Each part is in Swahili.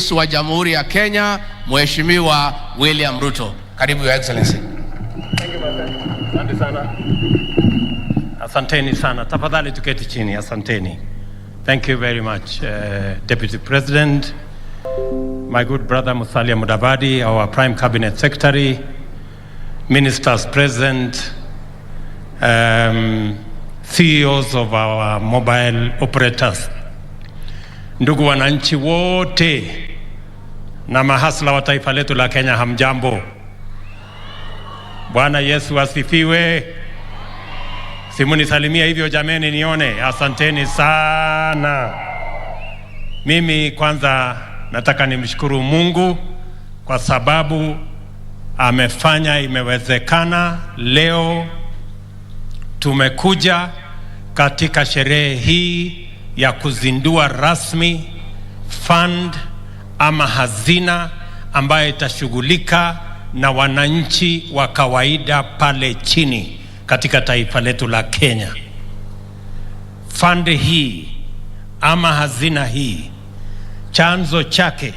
Rais wa Jamhuri ya Kenya, Mheshimiwa William Ruto. Karibu Your Excellency. Thank you, asante sana. Asanteni sana. Tafadhali tuketi chini. Asanteni. Thank you very much, Deputy President, my good brother Musalia Mudavadi, our Prime Cabinet Secretary, Ministers present, CEOs of our mobile operators, ndugu wananchi wote na mahasla wa taifa letu la Kenya, hamjambo. Bwana Yesu asifiwe. Simunisalimia hivyo jameni nione. Asanteni sana. Mimi kwanza nataka nimshukuru Mungu kwa sababu amefanya imewezekana. Leo tumekuja katika sherehe hii ya kuzindua rasmi fund ama hazina ambayo itashughulika na wananchi wa kawaida pale chini katika taifa letu la Kenya. Fund hii ama hazina hii, chanzo chake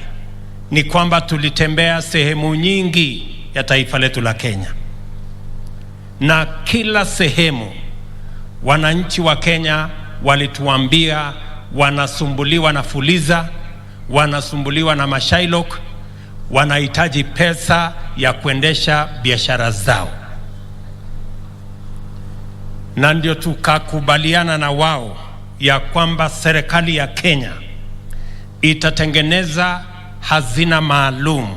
ni kwamba tulitembea sehemu nyingi ya taifa letu la Kenya, na kila sehemu wananchi wa Kenya walituambia wanasumbuliwa na fuliza, wanasumbuliwa na mashailok, wanahitaji pesa ya kuendesha biashara zao. Na ndio tukakubaliana na wao ya kwamba serikali ya Kenya itatengeneza hazina maalum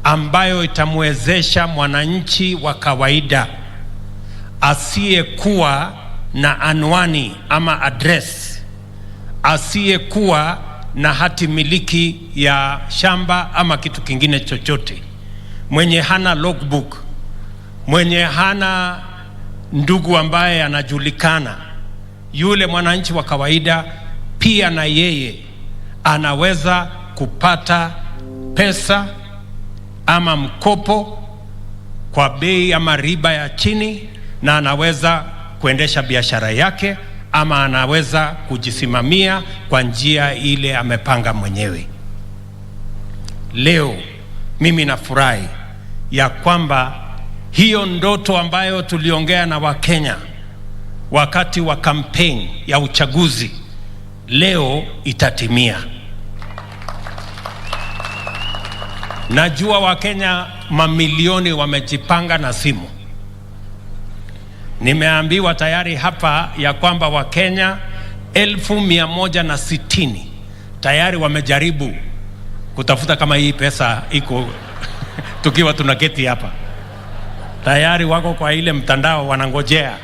ambayo itamwezesha mwananchi wa kawaida asiyekuwa na anwani ama address, asiyekuwa na hati miliki ya shamba ama kitu kingine chochote, mwenye hana logbook, mwenye hana ndugu ambaye anajulikana, yule mwananchi wa kawaida pia na yeye anaweza kupata pesa ama mkopo kwa bei ama riba ya chini, na anaweza kuendesha biashara yake ama anaweza kujisimamia kwa njia ile amepanga mwenyewe. Leo mimi nafurahi ya kwamba hiyo ndoto ambayo tuliongea na Wakenya wakati wa campaign ya uchaguzi leo itatimia. Najua Wakenya mamilioni wamejipanga na simu. Nimeambiwa tayari hapa ya kwamba Wakenya 1,160 tayari wamejaribu kutafuta kama hii pesa iko tukiwa tunaketi hapa. Tayari wako kwa ile mtandao wanangojea.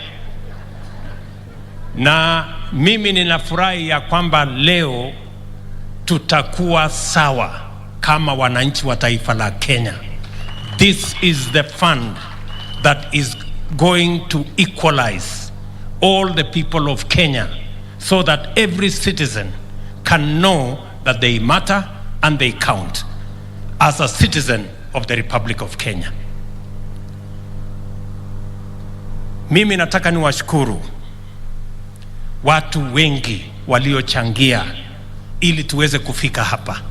Na mimi ninafurahi ya kwamba leo tutakuwa sawa kama wananchi wa taifa la Kenya. This is the fund that is going to equalize all the people of Kenya so that every citizen can know that they matter and they count as a citizen of the Republic of Kenya. Mimi nataka niwashukuru watu wengi waliochangia ili tuweze kufika hapa.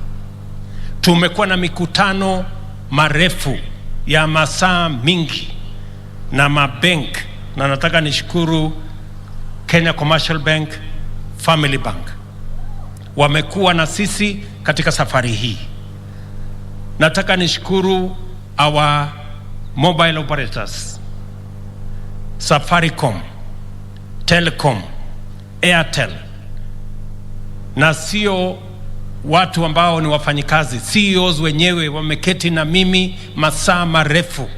Tumekuwa na mikutano marefu ya masaa mingi na mabank, na nataka nishukuru Kenya Commercial Bank, Family Bank. Wamekuwa na sisi katika safari hii. Nataka nishukuru our mobile operators, Safaricom, Telecom, Airtel, na sio watu ambao ni wafanyikazi, CEOs wenyewe wameketi na mimi masaa marefu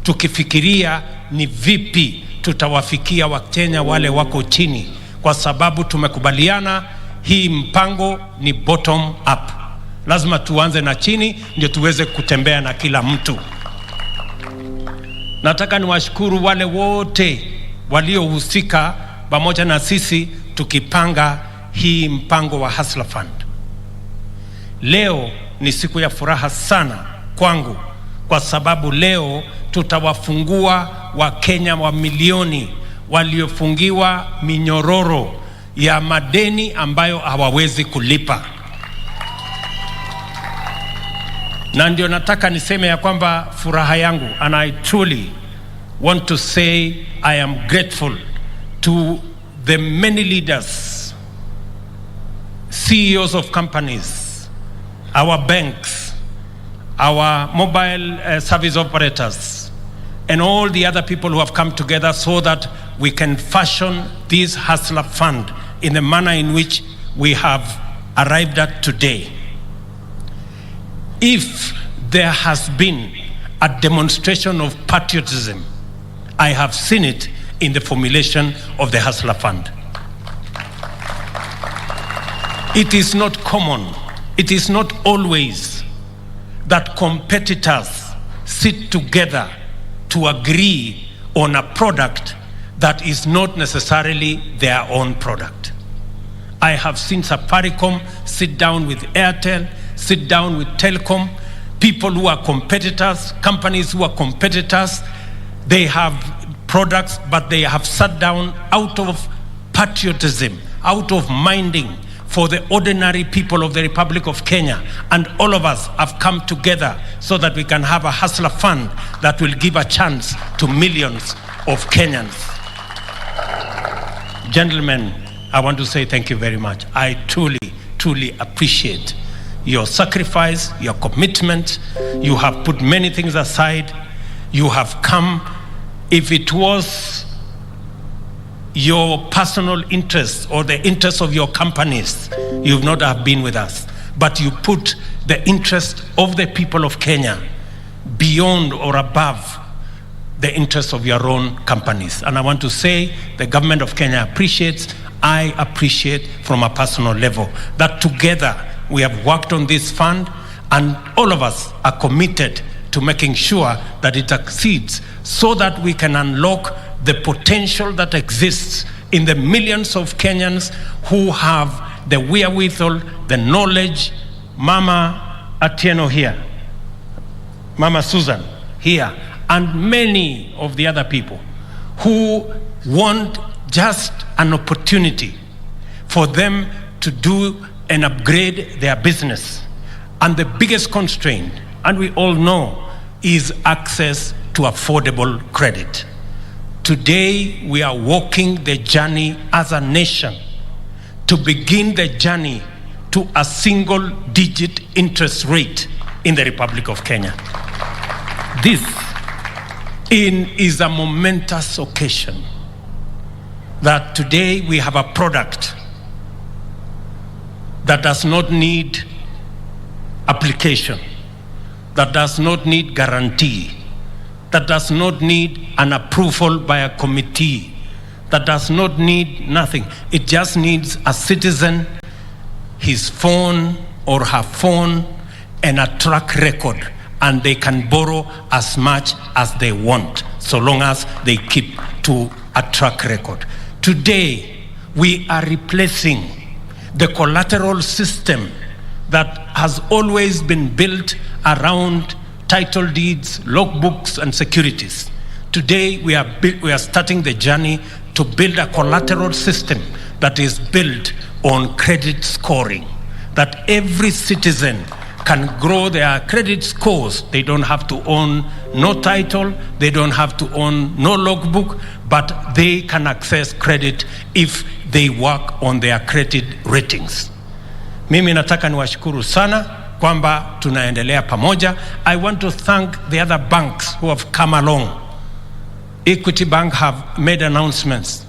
tukifikiria ni vipi tutawafikia Wakenya wale wako chini, kwa sababu tumekubaliana hii mpango ni bottom up. Lazima tuanze na chini ndio tuweze kutembea na kila mtu. Nataka niwashukuru wale wote waliohusika pamoja na sisi tukipanga hii mpango wa Hustler Fund. Leo ni siku ya furaha sana kwangu kwa sababu leo tutawafungua Wakenya wa milioni waliofungiwa minyororo ya madeni ambayo hawawezi kulipa. Na ndio nataka niseme ya kwamba furaha yangu, and I truly want to say I am grateful to the many leaders, CEOs of companies, our banks, our mobile service operators, and all the other people who have come together so that we can fashion this Hustler Fund in the manner in which we have arrived at today. If there has been a demonstration of patriotism, I have seen it in the formulation of the Hustler Fund. It is not common, it is not always that competitors sit together to agree on a product that is not necessarily their own product. I have seen Safaricom sit down with Airtel, sit down with Telecom, people who are competitors, companies who are competitors. They have products, but they have sat down out of patriotism, out of minding for the ordinary people of the Republic of Kenya. And all of us have come together so that we can have a Hustler Fund that will give a chance to millions of Kenyans. Gentlemen, I want to say thank you very much. I truly, truly appreciate your sacrifice, your commitment. You have put many things aside. You have come. If it was your personal interests or the interests of your companies, you would not have been with us. But you put the interest of the people of Kenya beyond or above the interests of your own companies. And I want to say the government of Kenya appreciates, I appreciate from a personal level that together we have worked on this fund, and all of us are committed to making sure that it succeeds so that we can unlock the potential that exists in the millions of Kenyans who have the wherewithal, the knowledge. Mama Atieno here, Mama Susan here, and many of the other people who want just an opportunity for them to do and upgrade their business. And the biggest constraint, and we all know, is access to affordable credit. Today, we are walking the journey as a nation to begin the journey to a single-digit interest rate in the Republic of Kenya. This is a momentous occasion that today we have a product that does not need application, that does not need guarantee, that does not need an approval by a committee, that does not need nothing. It just needs a citizen, his phone or her phone, and a track record, and they can borrow as much as they want, so long as they keep to a track record. Today, we are replacing the collateral system that has always been built around title deeds, logbooks, and securities. Today, we are starting the journey to build a collateral system that is built on credit scoring, that every citizen can grow their credit scores. They don't have to own no title, they don't have to own no logbook, but they can access credit if they work on their credit ratings. Mimi nataka niwashukuru sana kwamba tunaendelea pamoja. I want to thank the other banks who have come along. Equity Bank have made announcements.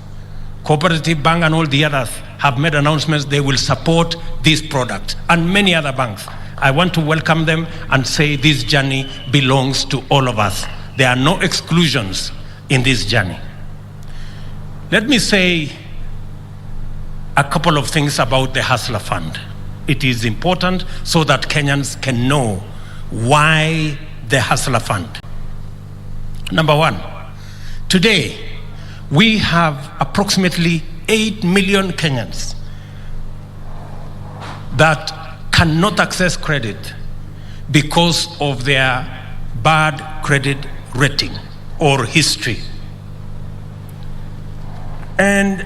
Cooperative Bank and all the others have made announcements they will support this product, and many other banks. I want to welcome them and say this journey belongs to all of us. There are no exclusions in this journey. Let me say a couple of things about the Hustler Fund. It is important so that Kenyans can know why the Hustler Fund. Number one, today we have approximately 8 million Kenyans that cannot access credit because of their bad credit rating or history. And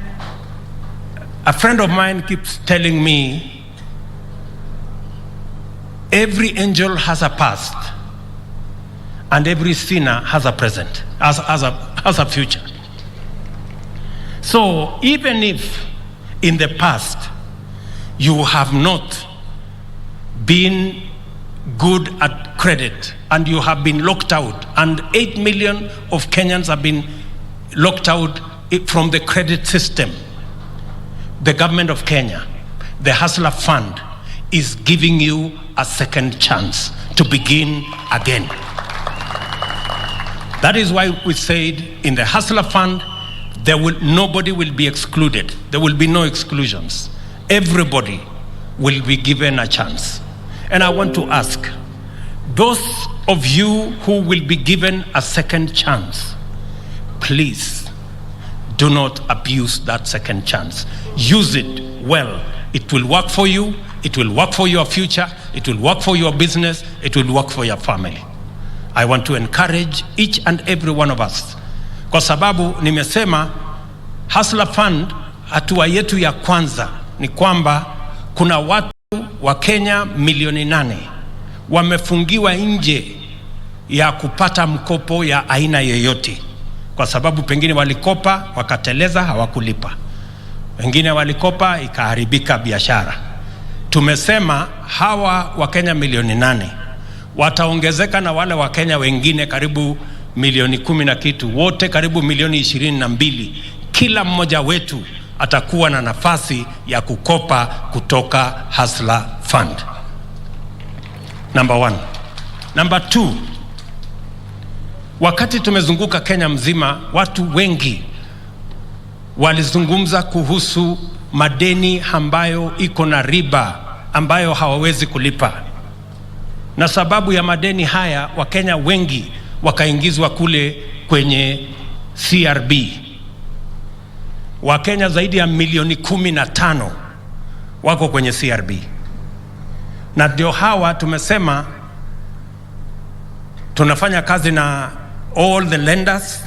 a friend of mine keeps telling me every angel has a past, and every sinner has a present, has a future. So even if in the past you have not been good at credit and you have been locked out, and 8 million of Kenyans have been locked out from the credit system, the government of Kenya, the Hustler Fund, is giving you a second chance to begin again. That is why we said in the Hustler Fund, nobody will be excluded. There will be no exclusions. Everybody will be given a chance. And I want to ask, those of you who will be given a second chance, please do not abuse that second chance. Use it well. It will work for you. It will work for your future. It will work for your business. It will work for your family. I want to encourage each and every one of us, kwa sababu nimesema Hustler Fund, hatua yetu ya kwanza ni kwamba kuna watu wa Kenya milioni 8 wamefungiwa nje ya kupata mkopo ya aina yoyote, kwa sababu pengine walikopa wakateleza, hawakulipa. Wengine walikopa ikaharibika biashara. Tumesema hawa wa Kenya milioni 8 wataongezeka na wale wa Kenya wengine karibu milioni 10 na kitu, wote karibu milioni 22. Kila mmoja wetu atakuwa na nafasi ya kukopa kutoka Hustler Fund. Number 1. Number 2, wakati tumezunguka Kenya mzima, watu wengi walizungumza kuhusu madeni ambayo iko na riba ambayo hawawezi kulipa. Na sababu ya madeni haya, Wakenya wengi wakaingizwa kule kwenye CRB. Wakenya zaidi ya milioni 15 wako kwenye CRB. Na ndio hawa tumesema tunafanya kazi na all the lenders,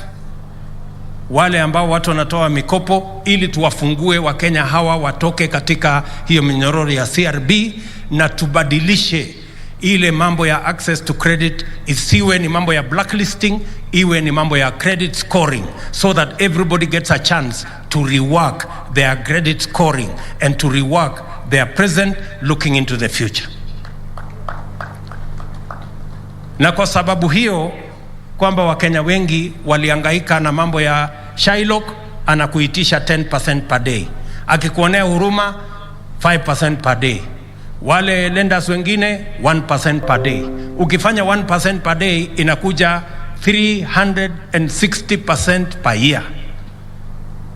wale ambao watu wanatoa mikopo, ili tuwafungue Wakenya hawa watoke katika hiyo minyororo ya CRB na tubadilishe ile mambo ya access to credit, isiwe ni mambo ya blacklisting, iwe ni mambo ya credit scoring, so that everybody gets a chance to rework their credit scoring and to rework their present, looking into the future. Na kwa sababu hiyo kwamba Wakenya wengi walihangaika na mambo ya Shylock, anakuitisha 10% per day, akikuonea huruma 5% per day, wale lenders wengine 1% per day. Ukifanya 1% per day inakuja 360% per year.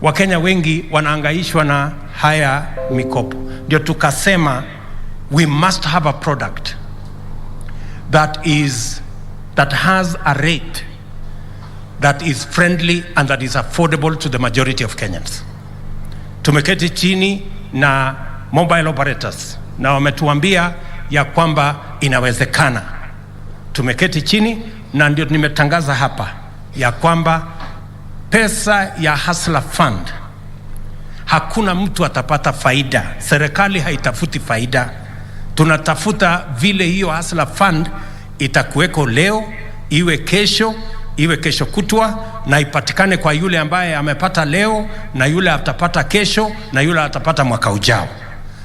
Wakenya wengi wanahangaishwa na haya mikopo. Ndio tukasema we must have a product that has a rate that is friendly and that is affordable to the majority of Kenyans. Tumeketi chini na mobile operators na wametuambia ya kwamba inawezekana. Tumeketi chini na ndio nimetangaza hapa ya kwamba pesa ya Hustler Fund, hakuna mtu atapata faida. Serikali haitafuti faida. Tunatafuta vile hiyo Hustler Fund itakuweko leo, iwe kesho kutwa, na ipatikane kwa yule ambaye amepata leo, na yule atapata kesho, na yule atapata mwaka ujao.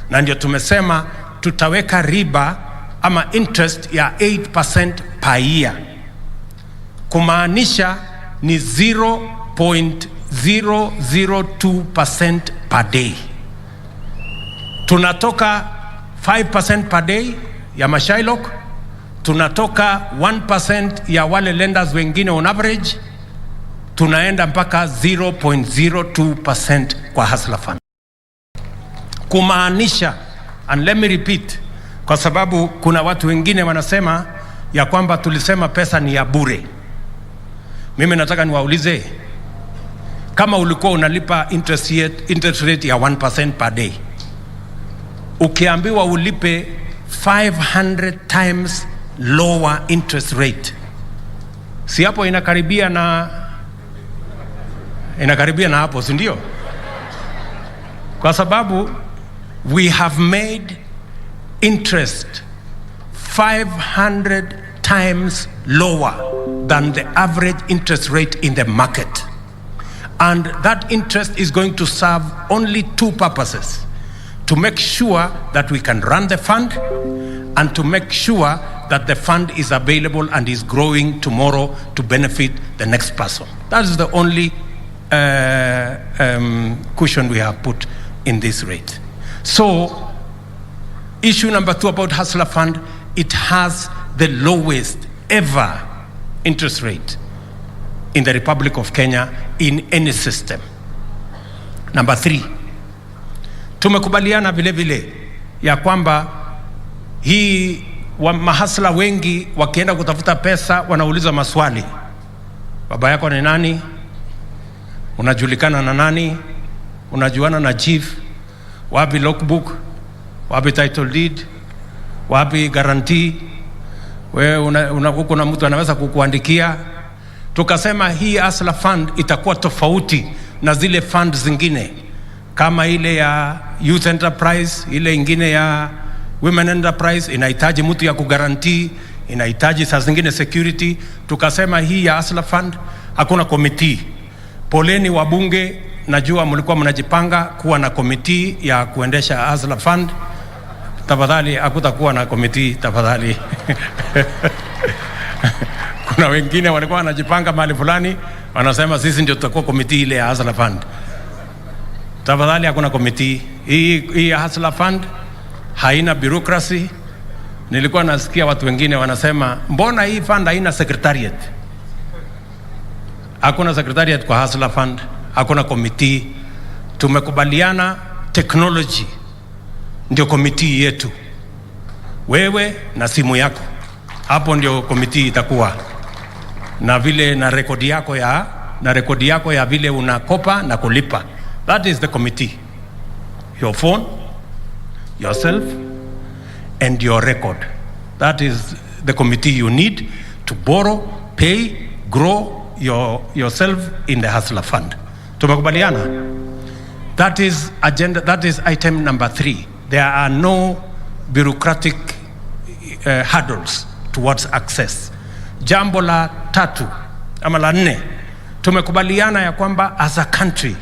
Na ndio tumesema tutaweka riba ama interest ya 8% per year, kumaanisha ni 0.002% per day. Tunatoka 5% per day ya Mashylock, tunatoka 1% ya wale lenders wengine on average, tunaenda mpaka 0.02% kwa Hustler Fund. Kumaanisha, and let me repeat, kwa sababu kuna watu wengine wanasema ya kwamba tulisema pesa ni ya bure. Mimi nataka niwaulize, kama ulikuwa unalipa interest rate ya 1% per day, ukiambiwa ulipe 500 times lower interest rate, si hapo inakaribia na hapo, si ndio? Kwa sababu we have made interest 500 times lower than the average interest rate in the market. And that interest is going to serve only two purposes: to make sure that we can run the fund, and to make sure that the fund is available and is growing tomorrow to benefit the next person. That is the only cushion we have put in this rate. So, issue number 2 about Hustler Fund, it has the lowest ever interest rate in the Republic of Kenya in any system. Number 3, tumekubaliana vile vile ya kwamba hii mahasla wengi wakienda kutafuta pesa wanauliza maswali: baba yako ni nani? Unajulikana na nani? Unajuana na chief? Wapi logbook? Wapi title deed? Wapi guarantee? Wewe uko na mtu anaweza kukuandikia? Tukasema hii Hustler Fund itakuwa tofauti na zile fund zingine, kama ile ya Youth Enterprise, ile ingine ya Women Enterprise inahitaji mtu ya kugarantii, inahitaji saa zingine security. Tukasema hii ya Hustler Fund hakuna committee. Poleni wabunge, najua mlikuwa mnajipanga kuwa na committee ya kuendesha Hustler Fund. Tafadhali hakutakuwa na committee, tafadhali. Kuna wengine walikuwa wanajipanga mahali fulani, wanasema sisi ndio tutakuwa committee ile ya Hustler Fund. Tafadhali hakuna committee. Hii Hustler Fund haina bureaucracy. Nilikuwa nasikia watu wengine wanasema mbona hii fund haina secretariat? Hakuna secretariat kwa Hustler Fund, hakuna committee. Tumekubaliana technology ndio committee yetu. Wewe na simu yako, hapo ndio committee itakuwa. Na vile na rekodi yako ya vile unakopa na kulipa. That is the committee. Your phone, yourself, and your record. That is the committee you need to borrow, pay, grow yourself in the Hustler Fund. Tumekubaliana? That is item number 3. There are no bureaucratic hurdles towards access. Jambo la 3 ama la 4, tumekubaliana ya kwamba as a country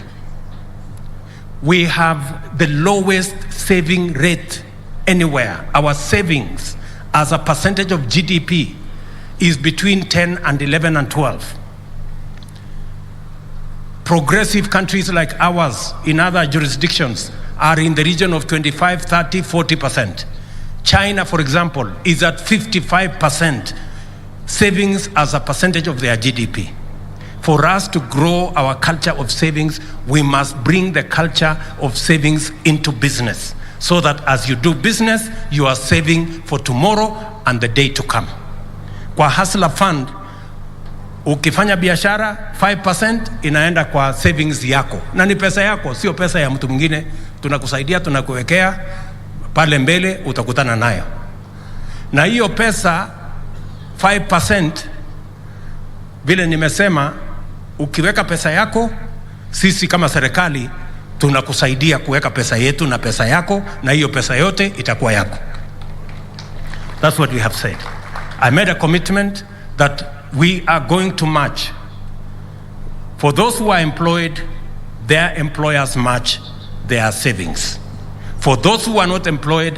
we have the lowest saving rate anywhere. Our savings as a percentage of GDP is between 10 and 11 and 12. Progressive countries like ours in other jurisdictions are in the region of 25, 30, 40%. China, for example, is at 55% savings as a percentage of their GDP. For us to grow our culture of savings, we must bring the culture of savings into business, so that as you do business, you are saving for tomorrow and the day to come. Kwa Hustler Fund, ukifanya biashara 5% inaenda kwa savings yako, na ni pesa yako, sio pesa ya mtu mwingine. Tunakusaidia, tunakuwekea pale mbele, utakutana nayo. Na hiyo pesa 5%, vile nimesema, ukiweka pesa yako, sisi kama serikali tunakusaidia kuweka pesa yetu na pesa yako, na hiyo pesa yote itakuwa yako. That's what we have said. I made a commitment that we are going to match. For those who are employed, their employers match their savings. For those who are not employed,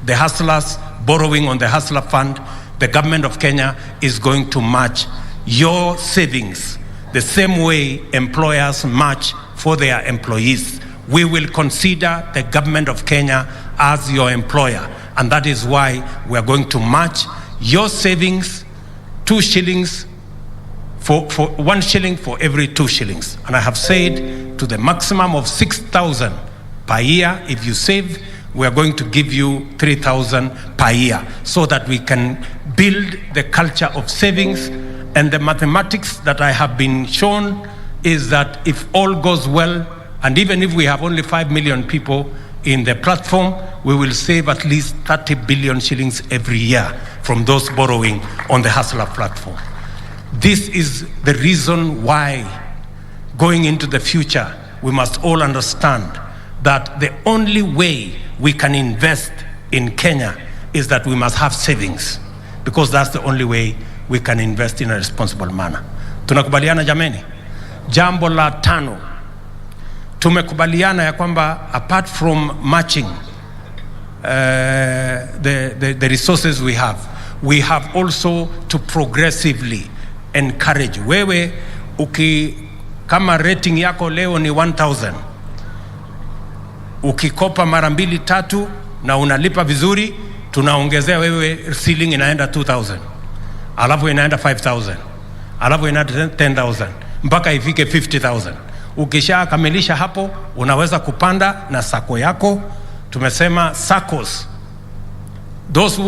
the hustlers borrowing on the Hustler Fund, the government of Kenya is going to match your savings the same way employers match for their employees. We will consider the government of Kenya as your employer, and that is why we are going to match your savings 2 shillings for 1 shilling for every 2 shillings. And I have said to the maximum of 6,000 per year, if you save, we are going to give you 3,000 per year, so that we can build the culture of savings. And the mathematics that I have been shown is that if all goes well, and even if we have only 5 million people in the platform, we will save at least 30 billion shillings every year from those borrowing on the Hustler platform. This is the reason why, going into the future, we must all understand that the only way we can invest in Kenya is that we must have savings. because that's the only way we can invest in a responsible manner. Tunakubaliana jameni? Jambo la tano, tumekubaliana ya kwamba apart from matching the resources we have also to progressively encourage. Wewe kama rating yako leo ni 1000, ukikopa mara 2-3 na unalipa vizuri, tunaongezea wewe ceiling inaenda 2000, alafu inaenda 5000, alafu inaenda 10000 mpaka ifike 50000. Ukisha kamilisha hapo, unaweza kupanda na sako yako. Tumesema SACCOs, those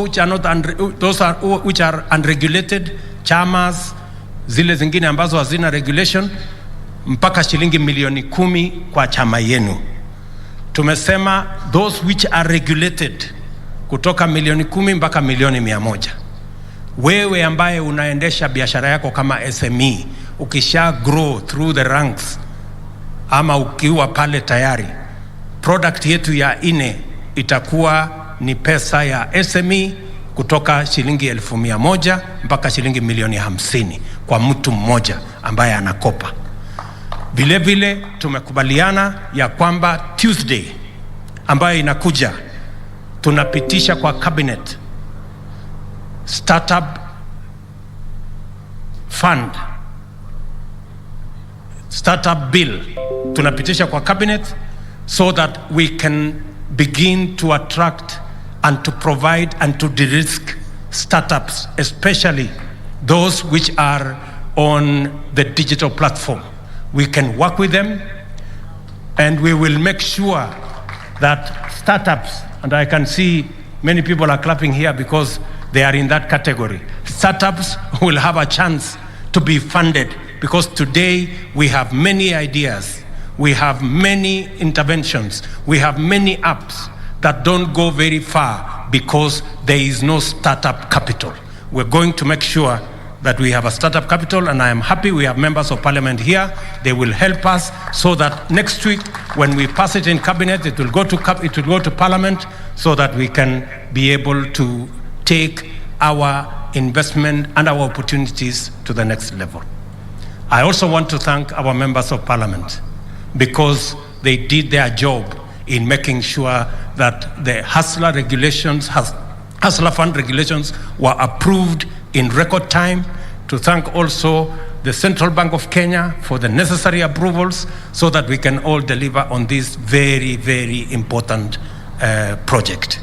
which are unregulated, chamas zile zingine ambazo hazina regulation, mpaka shilingi milioni 10 kwa chama yenu. Tumesema those which are regulated, kutoka milioni 10 mpaka milioni 100. Wewe ambaye unaendesha biashara yako kama SME, ukisha grow through the ranks ama ukiwa pale tayari, product yetu ya itakuwa ni pesa ya SME kutoka shilingi 100,000 mpaka shilingi milioni 50 kwa mtu mmoja ambaye anakopa. Vile vile tumekubaliana ya kwamba Tuesday ambayo inakuja, tunapitisha kwa cabinet startup fund, startup bill tunapitisha kwa cabinet, so that we can begin to attract and to provide and to de-risk startups, especially those which are on the digital platform. We can work with them, and we will make sure that startups, and I can see many people are clapping here because they are in that category, startups will have a chance to be funded, because today we have many ideas, we have many interventions, we have many apps that don't go very far because there is no startup capital. We're going to make sure that we have a startup capital, and I am happy we have members of parliament here. They will help us so that next week when we pass it in cabinet, it will go to parliament, so that we can be able to take our investment and our opportunities to the next level. I also want to thank our members of parliament, because they did their job in making sure that the Hustler regulations, Hustler Fund regulations, were approved in record time. To thank also the Central Bank of Kenya for the necessary approvals, so that we can all deliver on this very, very important project.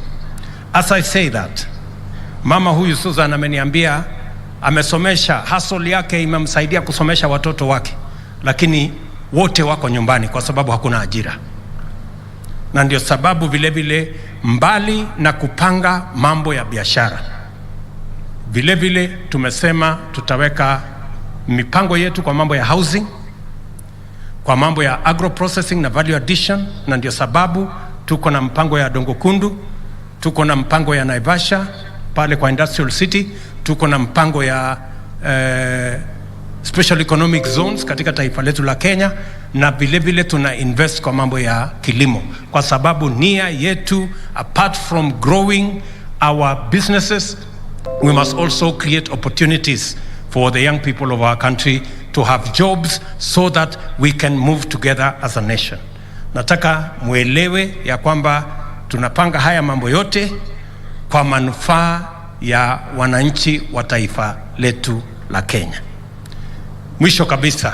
As I say that, mama huyu Susan ameniambia amesomesha, hustle yake imemsaidia kusomesha watoto wake, lakini wote wako nyumbani kwa sababu hakuna ajira. Na ndio sababu vile vile, mbali na kupanga mambo ya biashara, vile vile tumesema tutaweka mipango yetu kwa mambo ya housing, kwa mambo ya agro processing na value addition. Na ndio sababu tuko na mpango ya Dongo Kundu, tuko na mpango ya Naivasha pale kwa industrial city, tuko na mpango ya special economic zones katika taifa letu la Kenya, na vile vile tuna invest kwa mambo ya kilimo, kwa sababu nia yetu, apart from growing our businesses, we must also create opportunities for the young people of our country to have jobs, so that we can move together as a nation. Nataka muelewe ya kwamba tunapanga haya mambo yote kwa manufaa ya wananchi wa taifa letu la Kenya. Mwisho kabisa,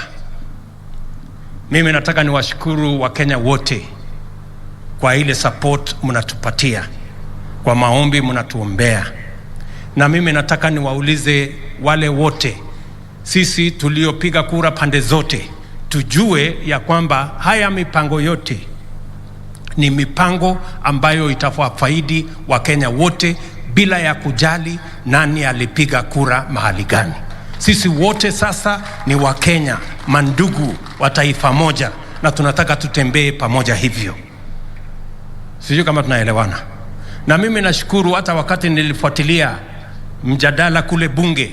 mimi nataka niwashukuru Wakenya wote kwa ile support mnatupatia, kwa maombi mnatuombea. Na mimi nataka niwaulize wale wote, sisi tuliopiga kura pande zote, tujue ya kwamba haya mipango yote ni mipango ambayo itafaidi Wakenya wote, bila ya kujali nani alipiga kura mahali gani. Sisi wote sasa ni Wakenya, mandugu wa taifa moja, na tunataka tutembee pamoja hivyo. Sijui kama tunaelewana. Na mimi nashukuru, hata wakati nilifuatilia mjadala kule bunge,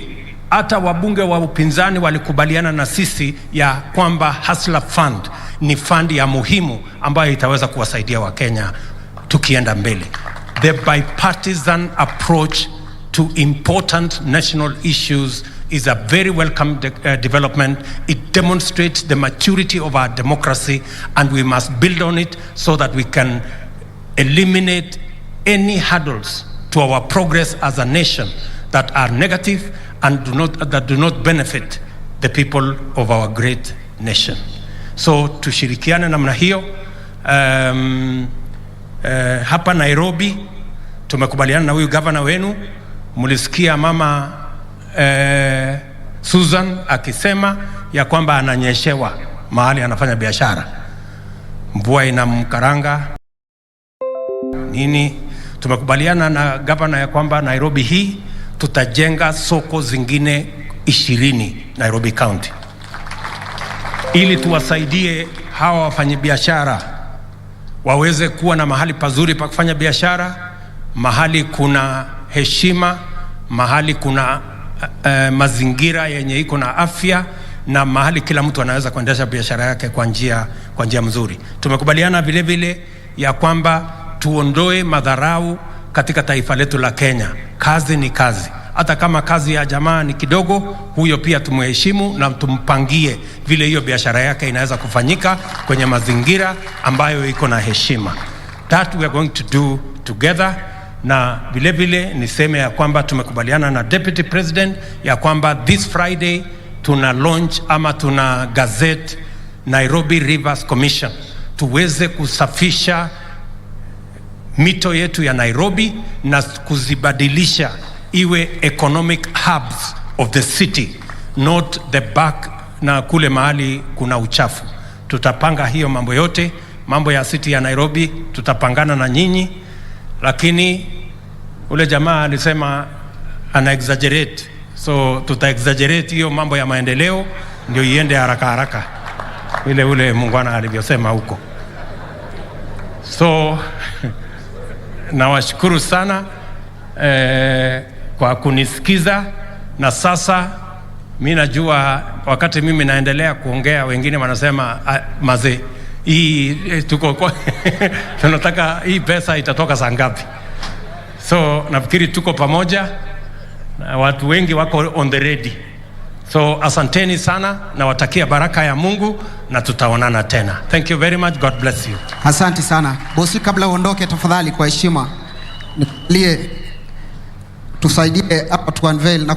hata wabunge wa upinzani walikubaliana na sisi ya kwamba Hustler Fund ni fund ya muhimu ambayo itaweza kuwasaidia Wakenya tukienda mbele. The bipartisan approach to important national issues is a very welcome development. It demonstrates the maturity of our democracy, and we must build on it so that we can eliminate any hurdles to our progress as a nation that are negative and do not benefit the people of our great nation. So tushirikiane namna hiyo. Hapa Nairobi tumekubaliana na huyu governor wenu. Mulisikia mama Susan akisema ya kwamba ananyeshewa mahali anafanya biashara, mvua inamkaranga nini. Tumekubaliana na governor ya kwamba Nairobi hii tutajenga soko zingine 20 Nairobi County, ili tuwasaidie hawa wafanyabiashara waweze kuwa na mahali pazuri pa kufanya biashara, mahali kuna heshima, mahali kuna mazingira yenye iko na afya, na mahali kila mtu anaweza kuendesha biashara yake kwa njia mzuri. Tumekubaliana vile vile ya kwamba tuondoe madharau katika taifa letu la Kenya. Kazi ni kazi. Hata kama kazi ya jamaa ni kidogo, huyo pia tumheshimu na tumpangie vile hiyo biashara yake inaweza kufanyika kwenye mazingira ambayo iko na heshima. That we are going to do together. Na vile vile niseme ya kwamba tumekubaliana na Deputy President ya kwamba this Friday tuna launch ama tuna gazette Nairobi Rivers Commission, tuweze kusafisha mito yetu ya Nairobi na kuzibadilisha iwe economic hubs of the city, not the back na kule mahali kuna uchafu. Tutapanga hiyo mambo yote, mambo ya city ya Nairobi tutapangana na nyinyi. Lakini ule jamaa alisema ana exaggerate, so tuta exaggerate hiyo mambo ya maendeleo ndio iende haraka haraka ule muungwana alivyosema huko. So nawashukuru sana kwa kunisikiza. Na sasa mimi najua wakati mimi naendelea kuongea, wengine wanasema maze hii tuko tunataka hii pesa itatoka saa ngapi? So nafikiri tuko pamoja na watu wengi wako on the ready. So asanteni sana, na watakia baraka ya Mungu na tutaonana tena. Thank you very much. God bless you. Asante sana. Bosi, kabla uondoke tafadhali kwa heshima nikulie tusaidie hapa tu unveil na